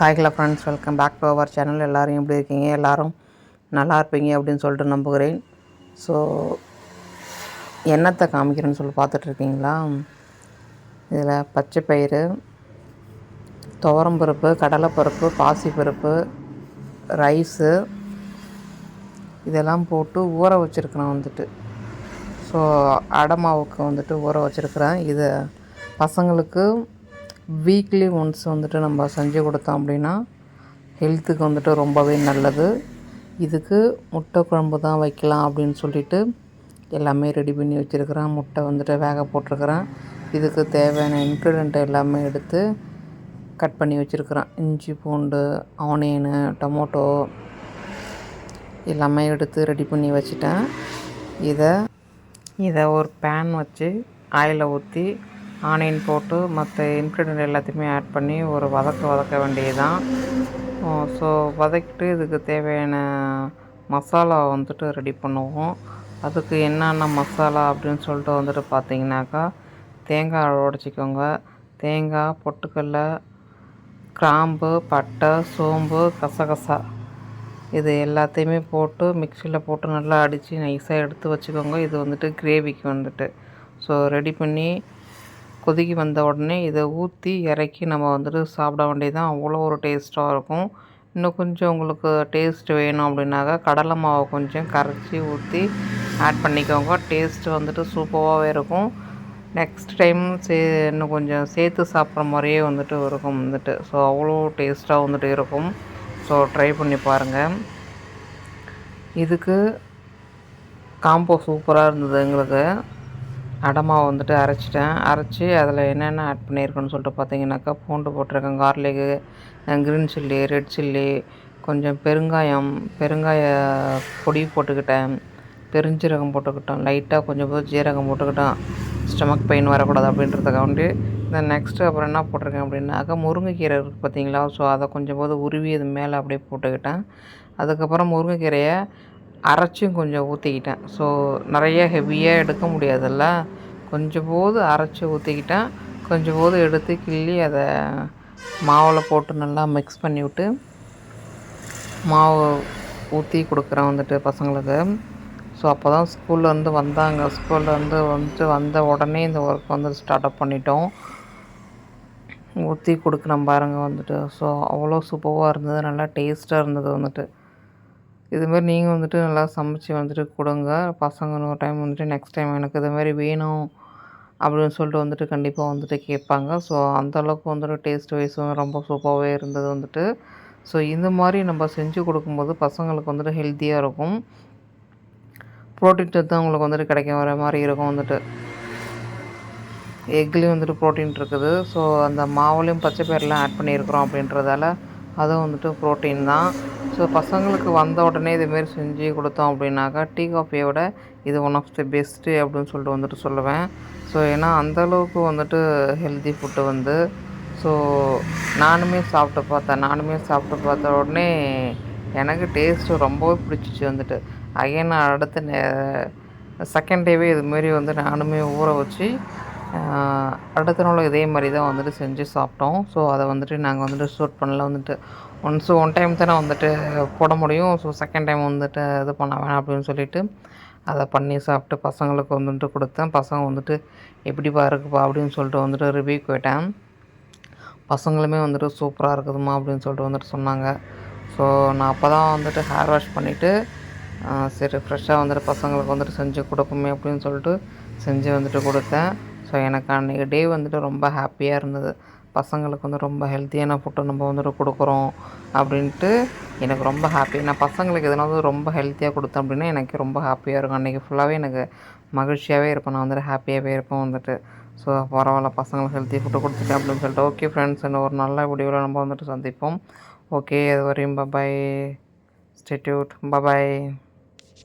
Hi hello friends, welcome back to our channel. எல்லோரும் எப்படி இருக்கீங்க? எல்லோரும் நல்லா இருப்பீங்க அப்படின்னு சொல்லிட்டு நம்புகிறேன். ஸோ என்னத்தை காமிக்கிறேன்னு சொல்லி பார்த்துட்ருக்கீங்களா? இதில் பச்சை பயிறு, துவரம்பருப்பு, கடலைப்பருப்பு, பாசிப்பருப்பு, ரைஸு இதெல்லாம் போட்டு ஊற வச்சுருக்கிறேன் ஸோ அடை மாவுக்கு ஊற வச்சுருக்கிறேன். இதை பசங்களுக்கு வீக்லி ஒன்ஸ் நம்ம செஞ்சு கொடுத்தோம் அப்படின்னா ஹெல்த்துக்கு ரொம்பவே நல்லது. இதுக்கு முட்டை குழம்பு தான் வைக்கலாம் அப்படின்னு சொல்லிட்டு எல்லாமே ரெடி பண்ணி வச்சுருக்கிறேன். முட்டை வேக போட்டிருக்கிறேன். இதுக்கு தேவையான இன்க்ரீடியன்ட் எல்லாமே எடுத்து கட் பண்ணி வச்சுருக்கிறேன். இஞ்சி, பூண்டு, ஆனியனு, டொமேட்டோ எல்லாமே எடுத்து ரெடி பண்ணி வச்சுட்டேன். இதை ஒரு பேன் வச்சு ஆயிலை ஊற்றி ஆனியன் போட்டு மற்ற இன்க்ரீடியன்ட் எல்லாத்தையுமே ஆட் பண்ணி ஒரு வதக்க வேண்டியதுதான். ஸோ வதக்கிட்டு இதுக்கு தேவையான மசாலா ரெடி பண்ணுவோம். அதுக்கு என்னென்ன மசாலா அப்படின்னு சொல்லிட்டு பார்த்தீங்கன்னாக்கா, தேங்காய் உடச்சிக்கோங்க. தேங்காய், பொட்டுக்கடலை, கிராம்பு, பட்டை, சோம்பு, கசகசா இது எல்லாத்தையுமே போட்டு மிக்சியில் போட்டு நல்லா அடித்து நைஸாக எடுத்து வச்சுக்கோங்க. இது கிரேவிக்கு ஸோ ரெடி பண்ணி கொதிக்கி வந்த உடனே இதை ஊற்றி இறக்கி நம்ம சாப்பிட வேண்டியதுதான். அவ்வளோ ஒரு டேஸ்ட்டாக இருக்கும். இன்னும் கொஞ்சம் உங்களுக்கு டேஸ்ட் வேணும் அப்படின்னாக்கா கடலை மாவை கொஞ்சம் கரைச்சி ஊற்றி ஆட் பண்ணிக்கோங்க. டேஸ்ட்டு சூப்பராகவே இருக்கும். நெக்ஸ்ட் டைம் இன்னும் கொஞ்சம் சேர்த்து சாப்பிட்ற மாதிரியே இருக்கும் ஸோ அவ்வளோ டேஸ்ட்டாக இருக்கும். ஸோ ட்ரை பண்ணி பாருங்கள். இதுக்கு காம்போ சூப்பராக இருந்தது. எங்களுக்கு அடை மாவு அரைச்சிட்டேன். அரைச்சி அதில் என்னென்ன ஆட் பண்ணியிருக்கேன்னு சொல்லிட்டு பார்த்தீங்கன்னாக்கா, பூண்டு போட்டிருக்கேன், garlic, green chilli, red chilli, கொஞ்சம் பெருங்காய பொடி போட்டுக்கிட்டேன், பெருஞ்சீரகம் போட்டுக்கிட்டோம், லைட்டாக கொஞ்சம் ஜீரகம் போட்டுக்கிட்டோம், ஸ்டமக் பெயின் வரக்கூடாது அப்படின்றதுக்காண்டி. நெக்ஸ்ட்டு அப்புறம் என்ன போட்டிருக்கேன் அப்படின்னாக்கா, முருங்கைக்கீரை இருக்குது பார்த்தீங்களா? ஸோ அதை கொஞ்சம் உருவி அது மேலே அப்படியே போட்டுக்கிட்டேன். அதுக்கப்புறம் முருங்கைக்கீரையை அரைச்சும் கொஞ்சம் ஊற்றிக்கிட்டேன். ஸோ நிறைய ஹெவியாக எடுக்க முடியாதுல்ல, கொஞ்சம் அரைச்சி ஊற்றிக்கிட்டேன். கொஞ்சம் எடுத்து கிள்ளி அதை மாவில் போட்டு நல்லா மிக்ஸ் பண்ணிவிட்டு மாவு ஊற்றி கொடுக்குறேன் பசங்களுக்கு. ஸோ அப்போ தான் ஸ்கூல்லேருந்து வந்தாங்க. ஸ்கூல்லேருந்து வந்த உடனே இந்த ஒர்க் ஸ்டார்ட் அப் பண்ணிட்டோம். ஊற்றி கொடுக்குறேன் பாருங்கள் ஸோ அவ்வளோ சூப்பராக இருந்தது. நல்லா டேஸ்ட்டாக இருந்தது இதுமாரி நீங்கள் நல்லா சமைச்சு கொடுங்க. பசங்க ஒரு டைம் நெக்ஸ்ட் டைம் எனக்கு இதுமாரி வேணும் அப்படின்னு சொல்லிட்டு கண்டிப்பாக கேட்பாங்க. ஸோ அந்தளவுக்கு டேஸ்ட் வைஸும் ரொம்ப சூப்பராகவே இருந்தது ஸோ இந்த மாதிரி நம்ம செஞ்சு கொடுக்கும்போது பசங்களுக்கு ஹெல்த்தியாக இருக்கும். ப்ரோட்டீன் சத்து அவங்களுக்கு கிடைக்கும் வர மாதிரி இருக்கும் எக்லேயும் ப்ரோட்டீன் இருக்குது. ஸோ அந்த மாவுலேயும் பச்சை பயிரெலாம் ஆட் பண்ணியிருக்கிறோம் அப்படின்றதால அதுவும் ப்ரோட்டீன் தான். ஸோ பசங்களுக்கு வந்த உடனே இதுமாரி செஞ்சு கொடுத்தோம் அப்படின்னாக்கா, டீ காஃபியோட இது ஒன் ஆஃப் தி பெஸ்ட்டு அப்படின்னு சொல்லிட்டு சொல்லுவேன். ஸோ ஏன்னா அந்தளவுக்கு ஹெல்த்தி ஃபுட்டு ஸோ நானுமே சாப்பிட்டு பார்த்த உடனே எனக்கு டேஸ்ட்டு ரொம்பவே பிடிச்சிச்சு அகைன் நான் அடுத்த செகண்ட் டேவே இதுமாரி நானுமே ஊற வச்சு அடுத்த நாள் இதே மாதிரி தான் செஞ்சு சாப்பிட்டோம். ஸோ அதை நாங்கள் ஷூட் பண்ணல ஒன் டைம் தானே போட முடியும். ஸோ செகண்ட் டைம் இது பண்ண வேணாம் அப்படின்னு சொல்லிவிட்டு அதை பண்ணி சாப்பிட்டு பசங்களுக்கு கொடுத்தேன். பசங்க எப்படிப்பா இருக்குப்பா அப்படின்னு சொல்லிட்டு ரிவ்யூ கேட்டேன். பசங்களுமே சூப்பராக இருக்குதுமா அப்படின்னு சொல்லிட்டு சொன்னாங்க. ஸோ நான் அப்போ தான் ஹேர் வாஷ் பண்ணிவிட்டு சரி ஃப்ரெஷ்ஷாக பசங்களுக்கு செஞ்சு கொடுப்போமே அப்படின்னு சொல்லிட்டு செஞ்சு கொடுத்தேன். ஸோ எனக்கு அன்றைக்கி டே ரொம்ப ஹாப்பியாக இருந்தது. பசங்களுக்கு ரொம்ப ஹெல்த்தியான ஃபுட்டு நம்ம கொடுக்குறோம் அப்படின்ட்டு எனக்கு ரொம்ப ஹாப்பி. நான் பசங்களுக்கு எதனாவது ரொம்ப ஹெல்த்தியாக கொடுத்தேன் அப்படின்னா எனக்கு ரொம்ப ஹாப்பியாக இருக்கும். அன்றைக்கி ஃபுல்லாகவே எனக்கு மகிழ்ச்சியாகவே இருப்பேன். நான் ஹாப்பியாகவே இருப்பேன் ஸோ பரவாயில்ல, பசங்களுக்கு ஹெல்த்தி ஃபுட்டு கொடுத்துட்டேன் அப்படின்னு சொல்லிட்டு. ஓகே ஃப்ரெண்ட்ஸ், இன்னும் ஒரு நல்ல வீடியோவில் நம்ம சந்திப்போம். ஓகே, அது வரையும் பபாய், ஸ்டே டியூன்ட், பபாய்.